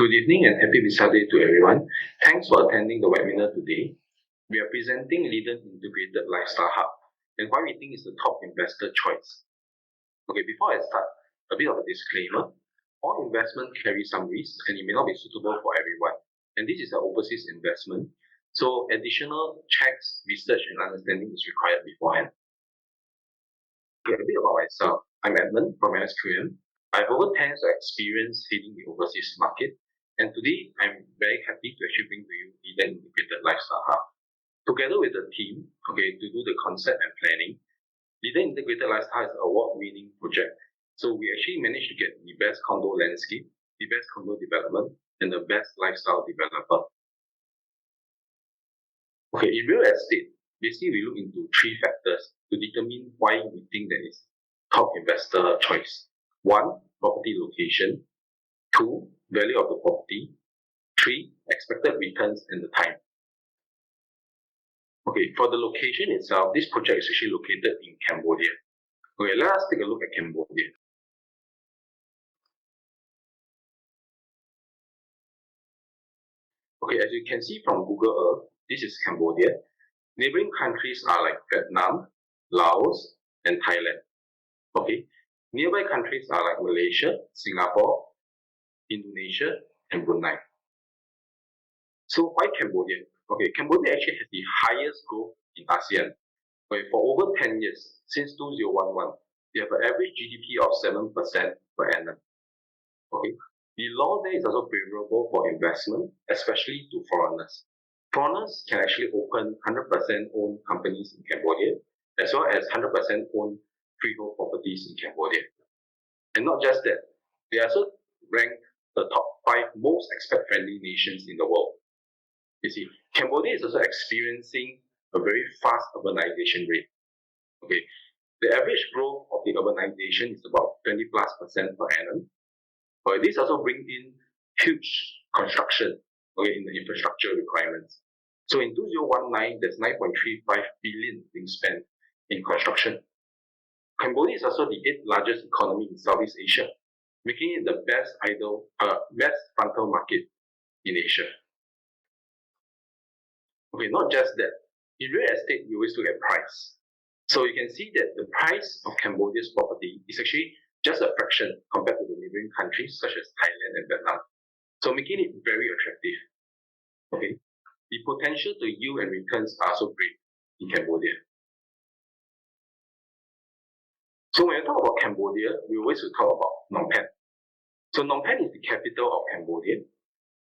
Good evening and happy Visa Day to everyone. Thanks for attending the webinar today. We are presenting Leedon Integrated Lifestyle Hub and why we think it's the top investor choice. Okay, before I start, a bit of a disclaimer. All investment carry some risks and it may not be suitable for everyone. And this is an overseas investment, so additional checks, research and understanding is required beforehand. Okay, a bit about myself. I'm Edmund from MSQM. I have over 10 years of experience leading the overseas market. And today, I'm very happy to actually bring to you Leedon Integrated Lifestyle Hub. Together with the team, to do the concept and planning, Leedon Integrated Lifestyle Hub is an award-winning project. So we actually managed to get the best condo landscape, the best condo development, and the best lifestyle developer. Okay, in real estate, basically we look into three factors to determine why we think that is top investor choice. 1, property location. 2, value of the property. 3, expected returns and the time. Okay, for the location itself, this project is actually located in Cambodia. Okay, let us take a look at Cambodia. Okay, as you can see from Google Earth, this is Cambodia. Neighboring countries are like Vietnam, Laos, and Thailand. Okay, nearby countries are like Malaysia, Singapore, Indonesia, and Brunei. So why Cambodia? Okay, Cambodia actually has the highest growth in ASEAN. Okay, for over 10 years, since 2011, they have an average GDP of 7% per annum. Okay, the law there is also favorable for investment, especially to foreigners. Foreigners can actually open 100% owned companies in Cambodia, as well as 100% owned freehold properties in Cambodia. And not just that, they also rank the top 5 most expat-friendly nations in the world. You see, Cambodia is also experiencing a very fast urbanization rate. Okay, the average growth of the urbanization is about 20+% per annum. But this also brings in huge construction in the infrastructure requirements. So in 2019, there's 9.35 billion being spent in construction. Cambodia is also the 8th largest economy in Southeast Asia, making it the best frontal market in Asia. Okay, not just that. In real estate, we always look at price. So you can see that the price of Cambodia's property is actually just a fraction compared to the neighboring countries such as Thailand and Vietnam. So making it very attractive. Okay, the potential to yield and returns are so great in Cambodia. So when we talk about Cambodia, we always will talk about Phnom Penh. So Phnom Penh is the capital of Cambodia,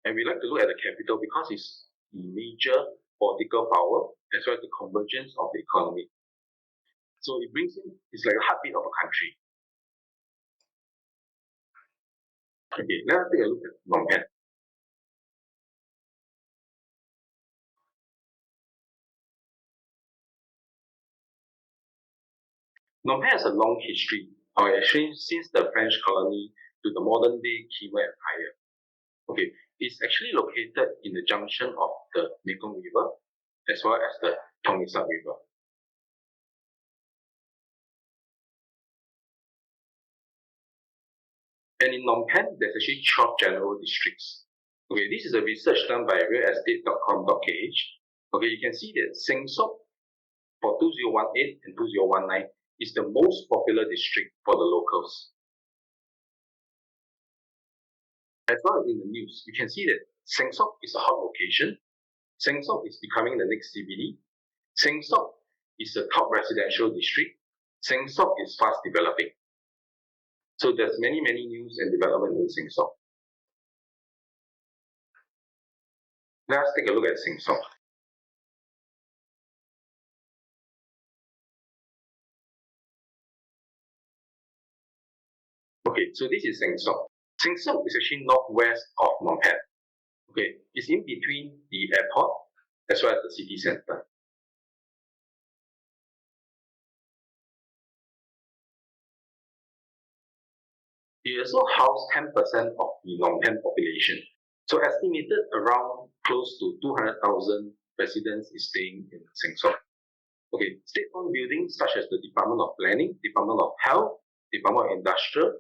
and we like to look at the capital because it's the major political power as well as the convergence of the economy. So it brings in, it's like a heartbeat of a country. Okay, let's take a look at Phnom Penh. Phnom Penh has a long history, actually since the French colony to the modern day Khmer Empire. Okay, it's actually located in the junction of the Mekong River as well as the Tonle Sap River. And in Phnom Penh, there's actually 12 general districts. Okay, this is a research done by realestate.com.kh. Okay, you can see that Seng Sok for 2018 and 2019 is the most popular district for the locals. As well as in the news, you can see that Seng Sok is a hot location. Seng Sok is becoming the next CBD. Seng Sok is a top residential district. Seng Sok is fast developing. So there's many news and development in Seng Sok. Let's take a look at Seng Sok. Okay, so this is Seng Sok. Seng Sok is actually northwest of Phnom Penh. Okay, it's in between the airport as well as the city center. It also houses 10% of the Phnom Penh population. So estimated around close to 200,000 residents is staying in Seng Sok. Okay, state-owned buildings such as the Department of Planning, Department of Health, Department of Industrial,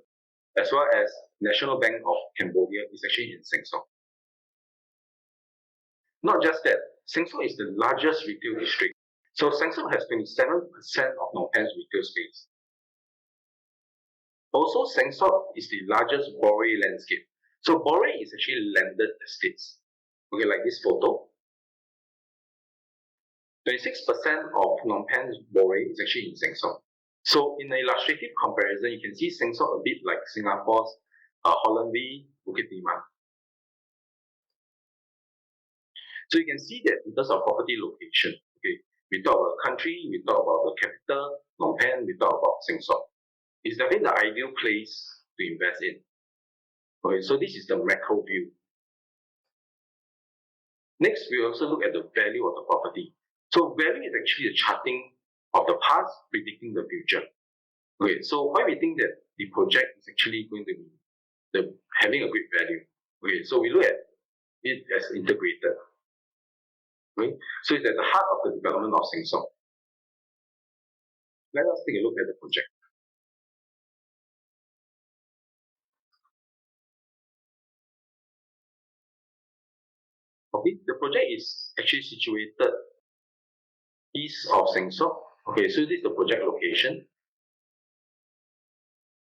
as well as National Bank of Cambodia is actually in Seng Sok. Not just that, Seng Sok is the largest retail district. So Seng Sok has 27% of Phnom Penh's retail space. Also, Seng Sok is the largest Boré landscape. So Boré is actually landed estates. Okay, like this photo. 26% of Phnom Penh's Boré is actually in Seng Sok. So in an illustrative comparison, you can see Seng Sok a bit like Singapore's Holland V, Bukit Timah. So you can see that in terms of property location, okay, we talk about country, we talk about the capital, Phnom Penh, we talk about Seng Sok. It's definitely the ideal place to invest in. Okay, so this is the macro view. Next, we also look at the value of the property. So value is actually the charting of the past, predicting the future. Okay, so why we think that the project is actually going to be having a great value? Okay, so we look at it as integrated. Okay, so it's at the heart of the development of Seng Sok. Let us take a look at the project. Okay, the project is actually situated east of Seng Sok. Okay, so this is the project location.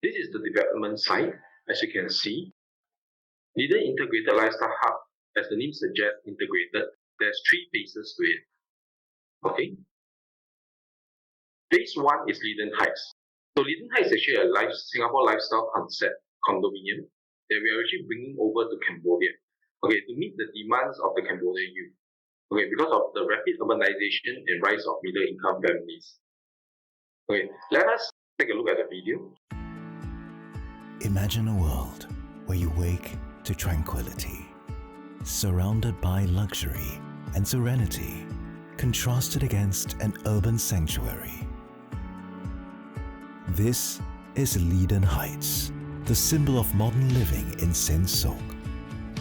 This is the development site, as you can see. Leedon Integrated Lifestyle Hub, as the name suggests, integrated. There's 3 phases to it. Okay. Phase 1 is Leedon Heights. So Leedon Heights is actually a Singapore lifestyle concept condominium that we are actually bringing over to Cambodia. Okay, to meet the demands of the Cambodian youth. Okay, because of the rapid urbanization and rise of middle income families. Okay, let us take a look at the video. Imagine a world where you wake to tranquility, surrounded by luxury and serenity, contrasted against an urban sanctuary. This is Leedon Heights, the symbol of modern living in Seng Sok,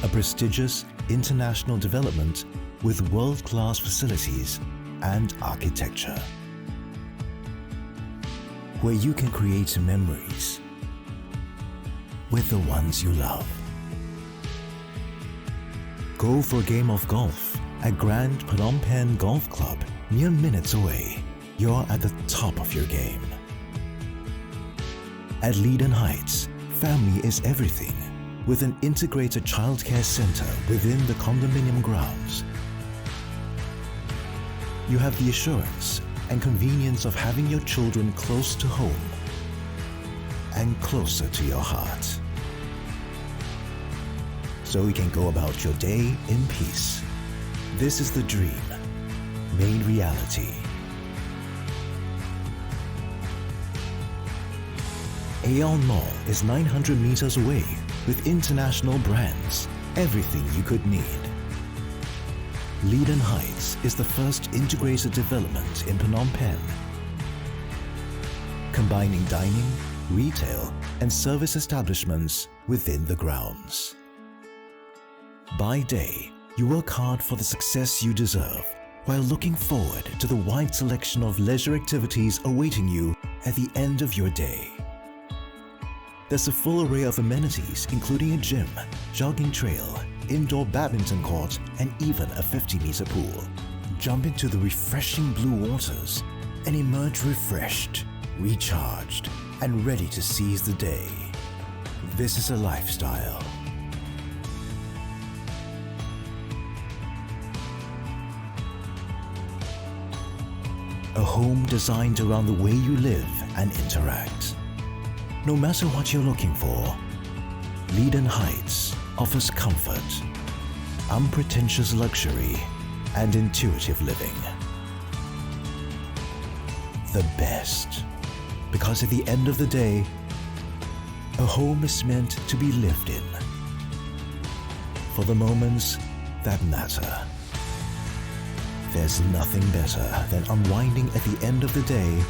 a prestigious international development with world-class facilities and architecture, where you can create memories with the ones you love. Go for a game of golf at Grand Phnom Penh Golf Club, mere minutes away. You're at the top of your game. At Leedon Heights, family is everything, with an integrated childcare center within the condominium grounds. You have the assurance and convenience of having your children close to home and closer to your heart, so you can go about your day in peace. This is the dream made reality. Aeon Mall is 900 meters away with international brands, everything you could need. Leedon Heights is the first integrated development in Phnom Penh, combining dining, retail, and service establishments within the grounds. By day, you work hard for the success you deserve, while looking forward to the wide selection of leisure activities awaiting you at the end of your day. There's a full array of amenities, including a gym, jogging trail, indoor badminton court, and even a 50-meter pool. Jump into the refreshing blue waters and emerge refreshed, recharged, and ready to seize the day. This is a lifestyle. A home designed around the way you live and interact. No matter what you're looking for, Leedon Heights offers comfort, unpretentious luxury, and intuitive living. The best, because at the end of the day, a home is meant to be lived in, for the moments that matter. There's nothing better than unwinding at the end of the day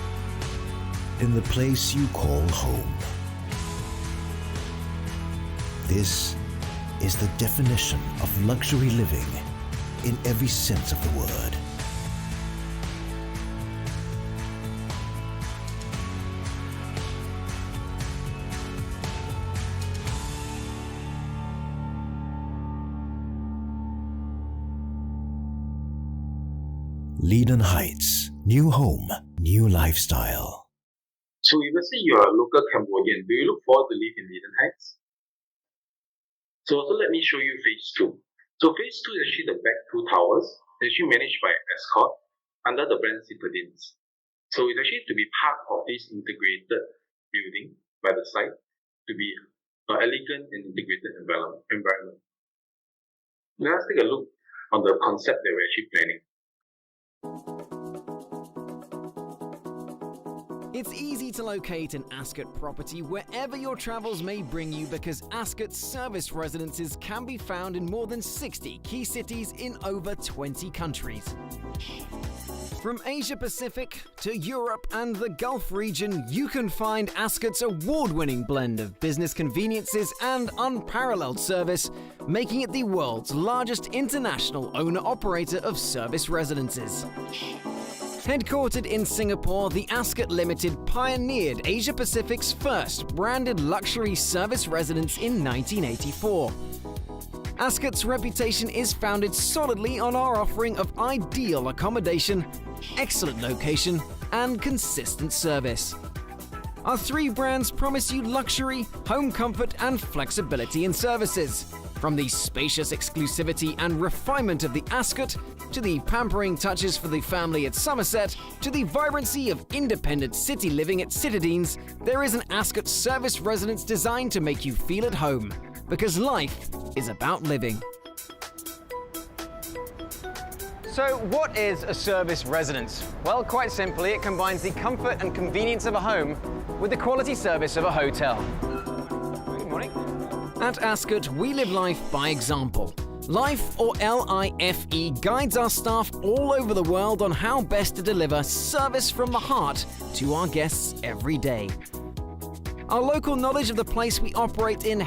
in the place you call home. This is the definition of luxury living in every sense of the word. Leedon Heights. New home, new lifestyle. So if let's say you are a local Cambodian, do you look forward to live in Leedon Heights? So also let me show you phase 2. So phase 2 is actually the back 2 towers. It's actually managed by Escort under the brand Citadines. So it's actually to be part of this integrated building by the site to be an elegant and integrated environment. Let's take a look on the concept that we're actually planning. It's easy to locate an Ascot property wherever your travels may bring you because Ascot's service residences can be found in more than 60 key cities in over 20 countries. From Asia Pacific to Europe and the Gulf region, you can find Ascot's award-winning blend of business conveniences and unparalleled service, making it the world's largest international owner-operator of service residences. Headquartered in Singapore, the Ascot Limited pioneered Asia Pacific's first branded luxury service residence in 1984. Ascot's reputation is founded solidly on our offering of ideal accommodation, excellent location, and consistent service. Our 3 brands promise you luxury, home comfort, and flexibility in services. From the spacious exclusivity and refinement of the Ascot, to the pampering touches for the family at Somerset, to the vibrancy of independent city living at Citadines, there is an Ascot service residence designed to make you feel at home. Because life is about living. So what is a service residence? Well, quite simply, it combines the comfort and convenience of a home with the quality service of a hotel. Good morning. At Ascot, we live life by example. Life, or LIFE, guides our staff all over the world on how best to deliver service from the heart to our guests every day. Our local knowledge of the place we operate in